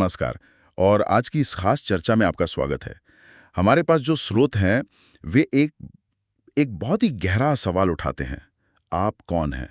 नमस्कार। और आज की इस खास चर्चा में आपका स्वागत है। हमारे पास जो स्रोत हैं वे एक एक बहुत ही गहरा सवाल उठाते हैं। आप कौन हैं?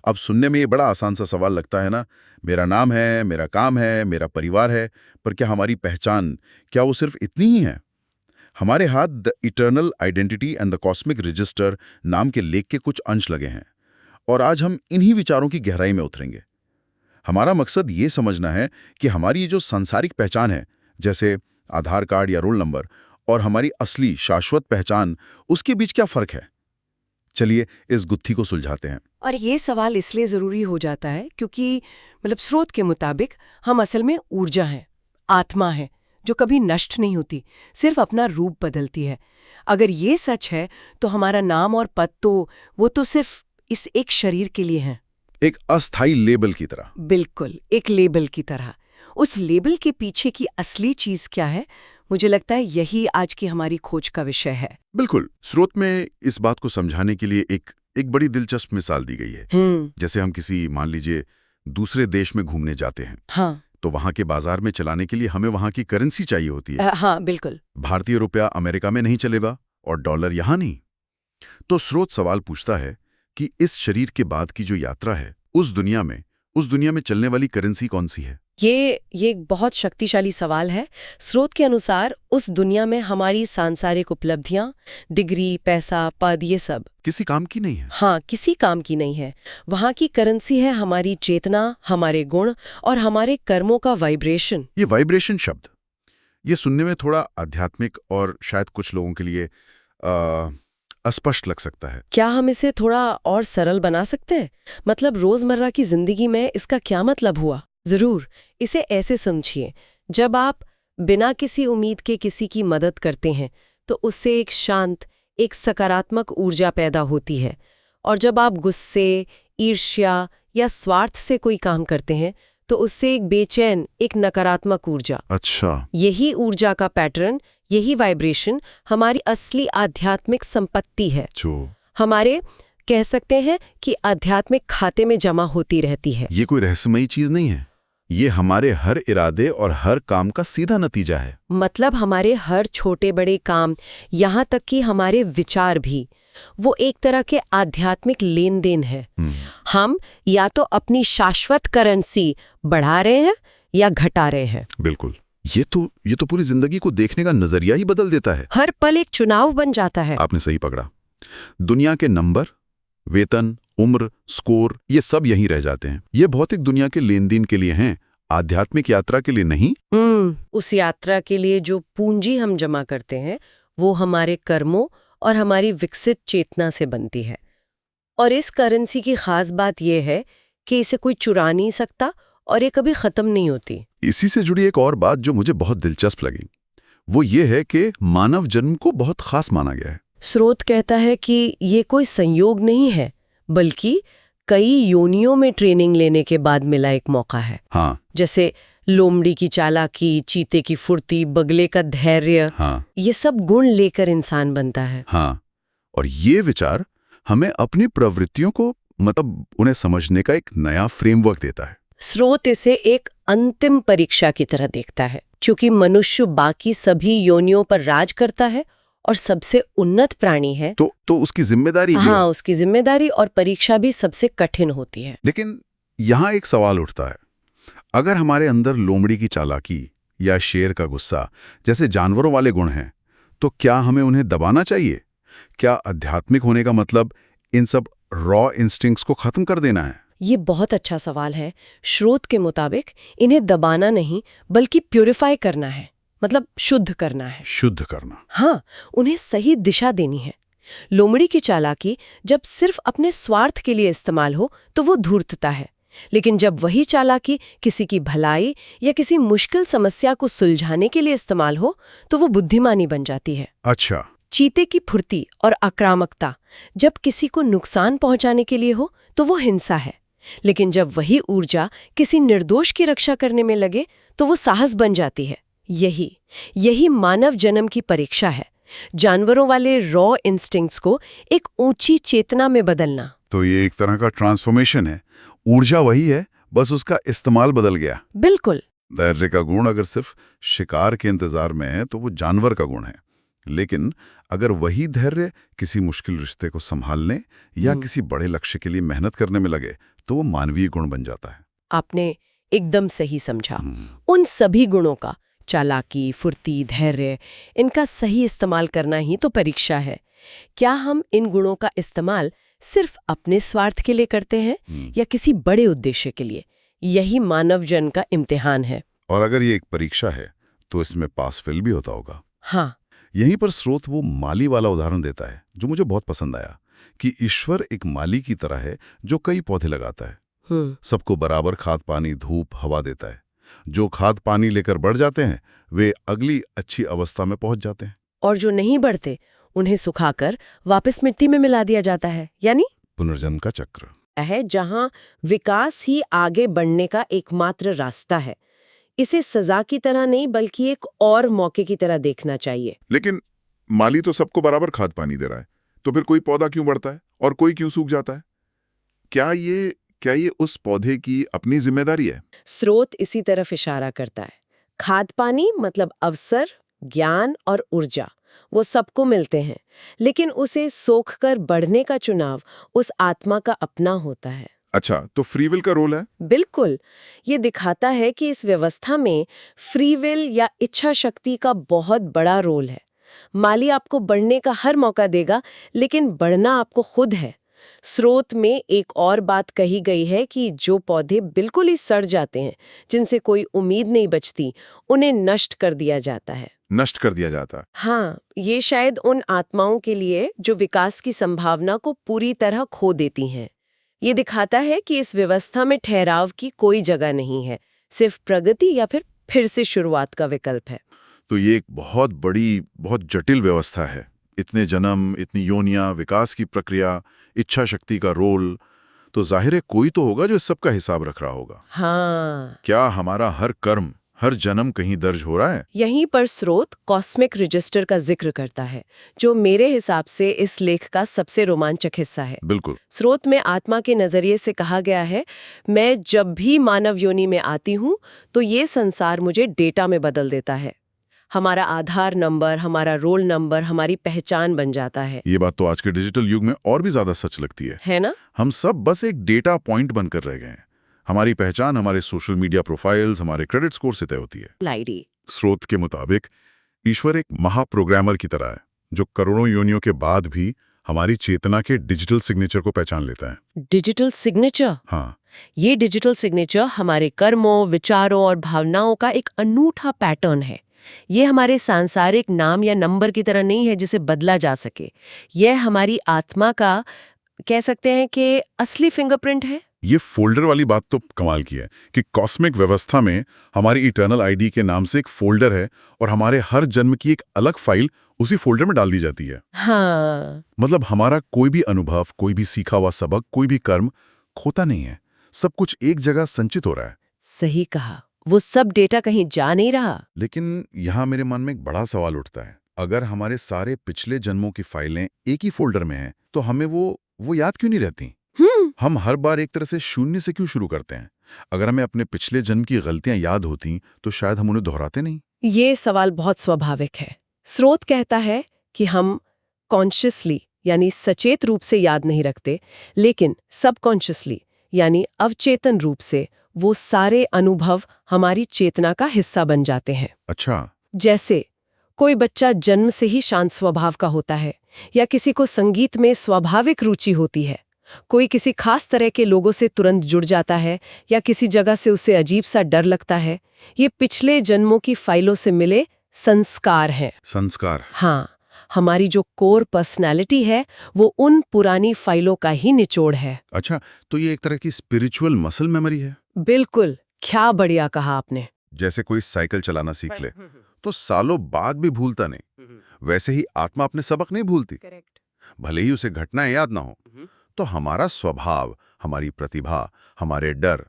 अब सुनने में ये बड़ा आसान सा सवाल लगता है ना। मेरा नाम है, मेरा काम है, मेरा परिवार है, पर क्या हमारी पहचान, क्या वो सिर्फ इतनी ही है? हमारे हाथ the eternal identity and the cosmic register नाम के लेख के कुछ अंश लगे हैं और आज हम इन्हीं विचारों की गहराई में उतरेंगे। हमारा मकसद ये समझना है कि हमारी ये जो सांसारिक पहचान है, जैसे आधार कार्ड या रोल नंबर, और हमारी असली शाश्वत पहचान, उसके बीच क्या फर्क है। चलिए इस गुत्थी को सुलझाते हैं। और ये सवाल इसलिए ज़रूरी हो जाता है क्योंकि स्रोत के मुताबिक हम असल में ऊर्जा हैं, आत्मा है, जो कभी नष्ट नहीं होती, सिर्फ अपना रूप बदलती है। अगर ये सच है तो हमारा नाम और पद तो वो तो सिर्फ इस एक शरीर के लिए हैं। एक अस्थाई लेबल की तरह। बिल्कुल, एक लेबल की तरह। उस लेबल के पीछे की असली चीज़ क्या है, मुझे लगता है यही आज की हमारी खोज का विषय है। बिल्कुल। स्रोत में इस बात को समझाने के लिए एक बड़ी दिलचस्प मिसाल दी गई है। जैसे हम किसी, मान लीजिए, दूसरे देश में घूमने जाते हैं। हाँ। तो वहां के बाजार में चलाने के लिए हमें वहां की करेंसी चाहिए होती है। हाँ, बिल्कुल। भारतीय रुपया अमेरिका में नहीं चलेगा और डॉलर यहां नहीं। तो स्रोत सवाल पूछता है कि इस शरीर के बाद की जो यात्रा है, उस दुनिया में चलने वाली करेंसी कौन सी है? ये एक बहुत शक्तिशाली सवाल है। स्रोत के अनुसार उस दुनिया में हमारी सांसारिक उपलब्धियां, डिग्री, पैसा, पद, ये सब किसी काम की नहीं है। हाँ, किसी काम की नहीं है। वहाँ की करेंसी है हमारी चेतना, हमारे गुण और हमारे कर्मों का वाइब्रेशन। ये वाइब्रेशन शब्द, ये सुनने में थोड़ा आध्यात्मिक और शायद कुछ लोगों के लिए अस्पष्ट लग सकता है। क्या हम इसे थोड़ा और सरल बना सकते हैं? रोजमर्रा की जिंदगी में इसका क्या मतलब हुआ? जरूर। इसे ऐसे समझिए, जब आप बिना किसी उम्मीद के किसी की मदद करते हैं तो उससे एक शांत, एक सकारात्मक ऊर्जा पैदा होती है। और जब आप गुस्से, ईर्ष्या या स्वार्थ से कोई काम करते हैं तो उससे एक बेचैन, एक नकारात्मक ऊर्जा। अच्छा। यही ऊर्जा का पैटर्न, यही वाइब्रेशन हमारी असली आध्यात्मिक संपत्ति है, जो हमारे, कह सकते हैं कि आध्यात्मिक खाते में जमा होती रहती है। ये कोई रहस्यमयी चीज नहीं है। ये हमारे हर इरादे और हर काम का सीधा नतीजा है। हमारे हर छोटे बड़े काम, यहाँ तक कि हमारे विचार भी, वो एक तरह के आध्यात्मिक लेन देन है। हम या तो अपनी शाश्वत करेंसी बढ़ा रहे हैं या घटा रहे हैं। बिल्कुल। ये तो पूरी जिंदगी को देखने का नजरिया ही बदल देता है। हर पल एक चुनाव बन जाता है। आपने सही पकड़ा। दुनिया के नंबर, वेतन, उम्र, स्कोर, ये सब यहीं रह जाते हैं। ये भौतिक दुनिया के लेन देन के लिए हैं, आध्यात्मिक यात्रा के लिए नहीं। उस यात्रा के लिए जो पूंजी हम जमा करते हैं वो हमारे कर्मों और हमारी विकसित चेतना से बनती है। और इस करेंसी की खास बात यह है कि इसे कोई चुरा नहीं सकता और ये कभी खत्म नहीं होती। इसी से जुड़ी एक और बात जो मुझे बहुत दिलचस्प लगी, वो ये है कि मानव जन्म को बहुत खास माना गया है। स्रोत कहता है कि ये कोई संयोग नहीं है, बल्कि कई योनियों में ट्रेनिंग लेने के बाद मिला एक मौका है। हाँ। जैसे लोमड़ी की चालाकी, चीते की फुर्ती, बगले का धैर्य। हाँ। ये सब गुण लेकर इंसान बनता है। हाँ। और ये विचार हमें अपनी प्रवृत्तियों को, उन्हें समझने का एक नया फ्रेमवर्क देता है। स्रोत इसे एक अंतिम परीक्षा की तरह देखता है। चूंकि मनुष्य बाकी सभी योनियों पर राज करता है और सबसे उन्नत प्राणी है, तो उसकी जिम्मेदारी भी है। हाँ, उसकी जिम्मेदारी और परीक्षा भी सबसे कठिन होती है। लेकिन यहाँ एक सवाल उठता है, अगर हमारे अंदर लोमड़ी की चालाकी या शेर का गुस्सा जैसे जानवरों वाले गुण हैं, तो क्या हमें उन्हें दबाना चाहिए? क्या आध्यात्मिक होने का मतलब इन सब रॉ इंस्टिंक्ट्स को खत्म कर देना है? ये बहुत अच्छा सवाल है। स्रोत के मुताबिक इन्हें दबाना नहीं, बल्कि प्यूरिफाई करना है, शुद्ध करना है। शुद्ध करना। हाँ, उन्हें सही दिशा देनी है। लोमड़ी की चालाकी जब सिर्फ अपने स्वार्थ के लिए इस्तेमाल हो तो वो धूर्तता है, लेकिन जब वही चालाकी किसी की भलाई या किसी मुश्किल समस्या को सुलझाने के लिए इस्तेमाल हो तो वो बुद्धिमानी बन जाती है। अच्छा। चीते की फुर्ती और आक्रामकता जब किसी को नुकसान पहुंचाने के लिए हो तो वो हिंसा है, लेकिन जब वही ऊर्जा किसी निर्दोष की रक्षा करने में लगे तो वो साहस बन जाती है। यही मानव जन्म की परीक्षा है, जानवरों वाले रॉ इंस्टिंक्ट्स को एक ऊंची चेतना में बदलना। तो ये एक तरह का ट्रांसफॉर्मेशन है। ऊर्जा वही है, बस उसका इस्तेमाल बदल गया। बिल्कुल। धैर्य का गुण अगर सिर्फ शिकार के इंतजार में है तो वो जानवर का गुण है, लेकिन अगर वही धैर्य किसी मुश्किल रिश्ते को संभालने या किसी बड़े लक्ष्य के लिए मेहनत करने में लगे तो वो मानवीय गुण बन जाता है। आपने एकदम सही समझा। उन सभी गुणों का, चालाकी, फुर्ती, धैर्य, इनका सही इस्तेमाल करना ही तो परीक्षा है। क्या हम इन गुणों का इस्तेमाल सिर्फ अपने स्वार्थ के लिए करते हैं या किसी बड़े उद्देश्य के लिए? यही मानव जन्म का इम्तिहान है। और अगर ये एक परीक्षा है तो इसमें पास फेल भी होता होगा। हाँ, यहीं पर स्रोत वो माली वाला उदाहरण देता है जो मुझे बहुत पसंद आया, कि ईश्वर एक माली की तरह है जो कई पौधे लगाता है, सबको बराबर खाद पानी धूप हवा देता है। जो खाद पानी लेकर बढ़ जाते हैं वे अगली अच्छी अवस्था में पहुंच जाते हैं, और जो नहीं बढ़ते उन्हें सुखाकर वापस मिट्टी में मिला दिया जाता है, यानी पुनर्जन्म का चक्र है जहां विकास ही आगे बढ़ने का एकमात्र रास्ता है। इसे सजा की तरह नहीं बल्कि एक और मौके की तरह देखना चाहिए। लेकिन माली तो सबको बराबर खाद पानी दे रहा है, तो फिर कोई पौधा क्यों बढ़ता है और कोई क्यों सूख जाता है? क्या ये उस पौधे की अपनी जिम्मेदारी है? स्रोत इसी तरफ इशारा करता है। खाद पानी मतलब अवसर, ज्ञान और ऊर्जा, वो सबको मिलते हैं, लेकिन उसे सोख कर बढ़ने का चुनाव उस आत्मा का अपना होता है। अच्छा, तो फ्री विल का रोल है? बिल्कुल। ये दिखाता है कि इस व्यवस्था में फ्री विल या इच्छा शक्ति का बहुत बड़ा रोल है। माली आपको बढ़ने का हर मौका देगा, लेकिन बढ़ना आपको खुद है। स्रोत में एक और बात कही गई है कि जो पौधे बिल्कुल ही सड़ जाते हैं, जिनसे कोई उम्मीद नहीं बचती, उन्हें नष्ट कर दिया जाता है। नष्ट कर दिया जाता। हाँ, ये शायद उन आत्माओं के लिए जो विकास की संभावना को पूरी तरह खो देती हैं। ये दिखाता है कि इस व्यवस्था में ठहराव की कोई जगह नहीं है, सिर्फ प्रगति या फिर से शुरुआत का विकल्प है। तो ये एक बहुत बड़ी, बहुत जटिल व्यवस्था है। इतने जन्म, इतनी योनियां, विकास की प्रक्रिया, इच्छा शक्ति का रोल, तो जाहिर है कोई तो होगा जो इस सब का हिसाब रख रहा होगा। हाँ, क्या हमारा हर कर्म, हर जन्म कहीं दर्ज हो रहा है? यहीं पर स्रोत कॉस्मिक रजिस्टर का जिक्र करता है, जो मेरे हिसाब से इस लेख का सबसे रोमांचक हिस्सा है। बिल्कुल। स्रोत में आत्मा के नजरिए से कहा गया है, मैं जब भी मानव योनि में आती हूँ तो ये संसार मुझे डेटा में बदल देता है। हमारा आधार नंबर, हमारा रोल नंबर, हमारी पहचान बन जाता है। ये बात तो आज के डिजिटल युग में और भी ज्यादा सच लगती है ना? हम सब बस एक डेटा पॉइंट बनकर रह गए हैं। हमारी पहचान हमारे सोशल मीडिया प्रोफाइल्स, हमारे क्रेडिट स्कोर से तय होती है। लाइडी। स्रोत के मुताबिक ईश्वर एक महाप्रोग्रामर की तरह है जो करोड़ों योनियों के बाद भी हमारी चेतना के डिजिटल सिग्नेचर को पहचान लेता है। Digital signature? हाँ, ये डिजिटल सिग्नेचर हमारे कर्मों, विचारों और भावनाओं का एक अनूठा पैटर्न है। ये हमारे सांसारिक नाम या नंबर की तरह नहीं है जिसे बदला जा सके। यह हमारी आत्मा का, कह सकते हैं कि असली फिंगरप्रिंट है। ये फोल्डर वाली बात तो कमाल की है कि कॉस्मिक व्यवस्था में हमारी इटर्नल आईडी के नाम से एक फोल्डर है और हमारे हर जन्म की एक अलग फाइल उसी फोल्डर में डाल दी जाती है। हाँ, मतलब हमारा कोई भी अनुभव, कोई भी सीखा हुआ सबक, कोई भी कर्म खोता नहीं है। सब कुछ एक जगह संचित हो रहा है। सही कहा। वो सब डेटा कहीं जा नहीं रहा। लेकिन यहाँ मेरे मन में एक बड़ा सवाल उठता है, अगर हमारे सारे पिछले जन्मों की फाइलें एक ही फोल्डर में हैं, तो हमें वो याद क्यों नहीं रहती? हम हर बार एक तरह से शून्य से क्यों शुरू करते हैं? अगर हमें अपने पिछले जन्म की गलतियां याद होती तो शायद हम उन्हें दोहराते नहीं। ये सवाल बहुत स्वाभाविक है। स्रोत कहता है कि हम कॉन्शियसली यानी सचेत रूप से याद नहीं रखते, लेकिन सबकॉन्शियसली यानी अवचेतन रूप से वो सारे अनुभव हमारी चेतना का हिस्सा बन जाते हैं। अच्छा। जैसे कोई बच्चा जन्म से ही शांत स्वभाव का होता है, या किसी को संगीत में स्वाभाविक रुचि होती है। कोई किसी खास तरह के लोगों से तुरंत जुड़ जाता है, या किसी जगह से उसे अजीब सा डर लगता है। ये पिछले जन्मों की फाइलों से मिले संस्कार हैं। संस्कार? हाँ, हमारी जो कोर पर्सनैलिटी है वो उन पुरानी फाइलों का ही निचोड़ है। अच्छा, तो ये एक तरह की स्पिरिचुअल मसल मेमोरी है? बिल्कुल, क्या बढ़िया कहा आपने। जैसे कोई साइकिल चलाना सीख ले तो सालों बाद भी भूलता नहीं, वैसे ही आत्मा अपने सबक नहीं भूलती। भले ही उसे घटनाएं याद ना हो, तो हमारा स्वभाव, हमारी प्रतिभा, हमारे डर,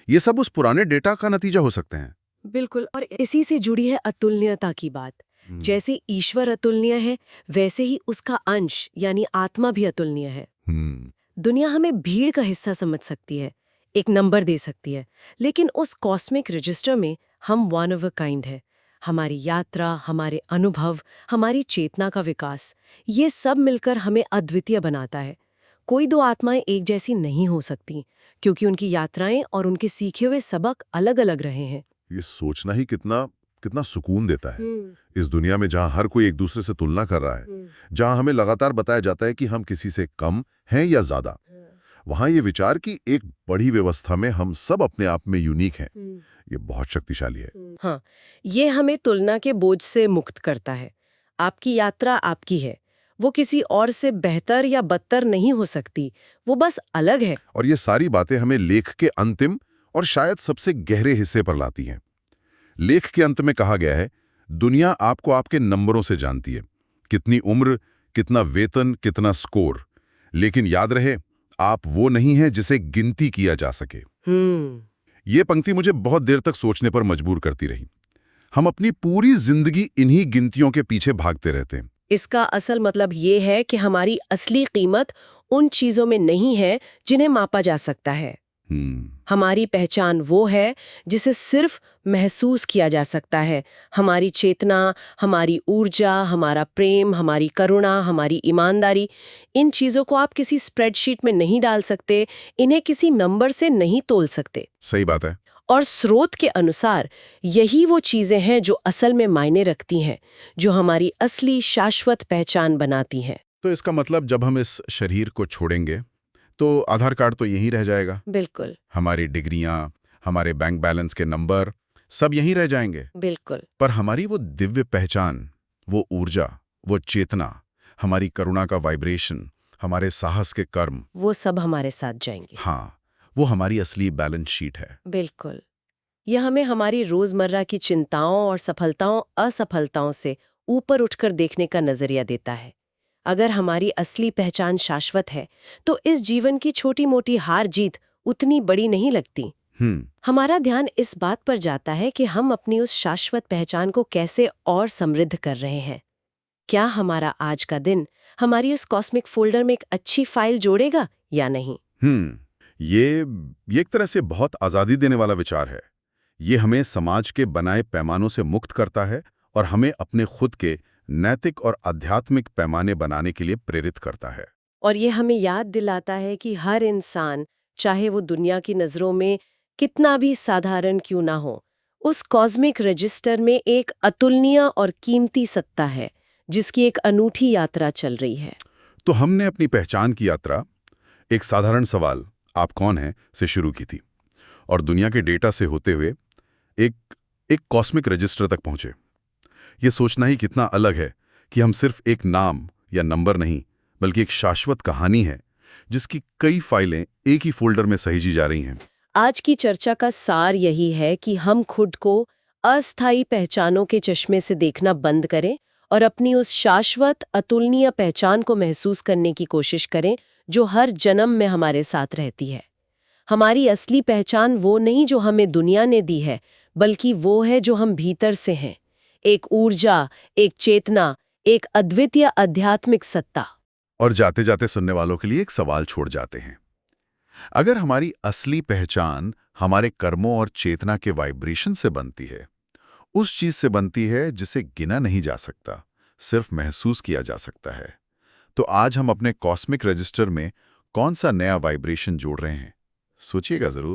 ये सब उस पुराने डेटा का नतीजा हो सकते हैं। बिल्कुल, और इसी से जुड़ी है अतुलनीयता की बात। जैसे ईश्वर अतुलनीय है, वैसे ही उसका अंश यानी आत्मा भी अतुलनीय है। दुनिया हमें भीड़ का हिस्सा समझ सकती है, एक नंबर दे सकती है, लेकिन उस कॉस्मिक रजिस्टर में हम वन ऑफ अ काइंड है। हमारी यात्रा, हमारे अनुभव, हमारी चेतना का विकास, ये सब मिलकर हमें अद्वितीय बनाता है। कोई दो आत्माएं एक जैसी नहीं हो सकती, क्योंकि उनकी यात्राएं और उनके सीखे हुए सबक अलग-अलग रहे हैं। ये सोचना ही कितना कितना सुकून देता है। इस दुनिया में जहां हर कोई एक दूसरे से तुलना कर रहा है, जहां हमें लगातार बताया जाता है कि हम किसी से कम हैं या ज्यादा, वहां ये विचार कि एक बड़ी व्यवस्था में हम सब अपने आप में यूनिक हैं, ये बहुत शक्तिशाली है। हाँ, ये हमें तुलना के बोझ से मुक्त करता है। आपकी यात्रा आपकी है, वो किसी और से बेहतर या बदतर नहीं हो सकती, वो बस अलग है। और ये सारी बातें हमें लेख के अंतिम और शायद सबसे गहरे हिस्से पर लाती हैं। लेख के अंत में कहा गया है, दुनिया आपको आपके नंबरों से जानती है, कितनी उम्र, कितना वेतन, कितना स्कोर। लेकिन याद रहे, आप वो नहीं हैं जिसे गिनती किया जा सके। ये पंक्ति मुझे बहुत देर तक सोचने पर मजबूर करती रही। हम अपनी पूरी जिंदगी इन्हीं गिनतियों के पीछे भागते रहते हैं। इसका असल मतलब ये है कि हमारी असली कीमत उन चीजों में नहीं है जिन्हें मापा जा सकता है। हमारी पहचान वो है जिसे सिर्फ महसूस किया जा सकता है। हमारी चेतना, हमारी ऊर्जा, हमारा प्रेम, हमारी करुणा, हमारी ईमानदारी, इन चीजों को आप किसी स्प्रेडशीट में नहीं डाल सकते, इन्हें किसी नंबर से नहीं तोल सकते। सही बात है। और स्रोत के अनुसार यही वो चीजें हैं जो असल में मायने रखती हैं, जो हमारी असली शाश्वत पहचान बनाती हैं। तो इसका मतलब जब हम इस शरीर को छोड़ेंगे तो आधार कार्ड तो यहीं रह जाएगा, बिल्कुल हमारी डिग्रियां, हमारे बैंक बैलेंस के नंबर, सब यहीं रह जाएंगे। बिल्कुल। पर हमारी वो दिव्य पहचान, वो ऊर्जा, वो चेतना, हमारी करुणा का वाइब्रेशन, हमारे साहस के कर्म, वो सब हमारे साथ जाएंगे। हाँ, वो हमारी असली बैलेंस शीट है। बिल्कुल। यह हमें हमारी रोजमर्रा की चिंताओं और सफलताओं असफलताओं से ऊपर उठकर देखने का नजरिया देता है। अगर हमारी असली पहचान शाश्वत है, तो इस जीवन की छोटी मोटी हार जीत उतनी बड़ी नहीं लगती। हमारा ध्यान इस बात पर जाता है कि हम अपनी उस शाश्वत पहचान को कैसे और समृद्ध कर रहे हैं। क्या हमारा आज का दिन हमारी उस कॉस्मिक फोल्डर में एक अच्छी फाइल जोड़ेगा या नहीं? ये एक तरह से बहुत आज़ादी देने वाला विचार है। ये हमें समाज के बनाए पैमानों से मुक्त करता है और हमें अपने खुद के नैतिक और आध्यात्मिक पैमाने बनाने के लिए प्रेरित करता है। और ये हमें याद दिलाता है कि हर इंसान, चाहे वो दुनिया की नज़रों में कितना भी साधारण क्यों ना हो, उस कॉस्मिक रजिस्टर में एक अतुलनीय और कीमती सत्ता है, जिसकी एक अनूठी यात्रा चल रही है। तो हमने अपनी पहचान की यात्रा एक साधारण सवाल, आप कौन हैं, से शुरू की थी, और दुनिया के डेटा से होते हुए एक कॉस्मिक रजिस्टर तक पहुंचे। ये सोचना ही कितना अलग है कि हम सिर्फ एक नाम या नंबर नहीं, बल्कि एक शाश्वत कहानी है जिसकी कई फाइलें एक ही फोल्डर में सहेजी जा रही हैं। आज की चर्चा का सार यही है कि हम खुद को अस्थायी पहचानों के चश्मे से देखना बंद करें और अपनी उस शाश्वत अतुलनीय पहचान को महसूस करने की कोशिश करें जो हर जन्म में हमारे साथ रहती है। हमारी असली पहचान वो नहीं जो हमें दुनिया ने दी है, बल्कि वो है जो हम भीतर से हैं। एक ऊर्जा, एक चेतना, एक अद्वितीय आध्यात्मिक सत्ता। और जाते जाते सुनने वालों के लिए एक सवाल छोड़ जाते हैं। अगर हमारी असली पहचान हमारे कर्मों और चेतना के वाइब्रेशन से बनती है, उस चीज से बनती है जिसे गिना नहीं जा सकता, सिर्फ महसूस किया जा सकता है, तो आज हम अपने कॉस्मिक रजिस्टर में कौन सा नया वाइब्रेशन जोड़ रहे हैं? सोचिएगा जरूर।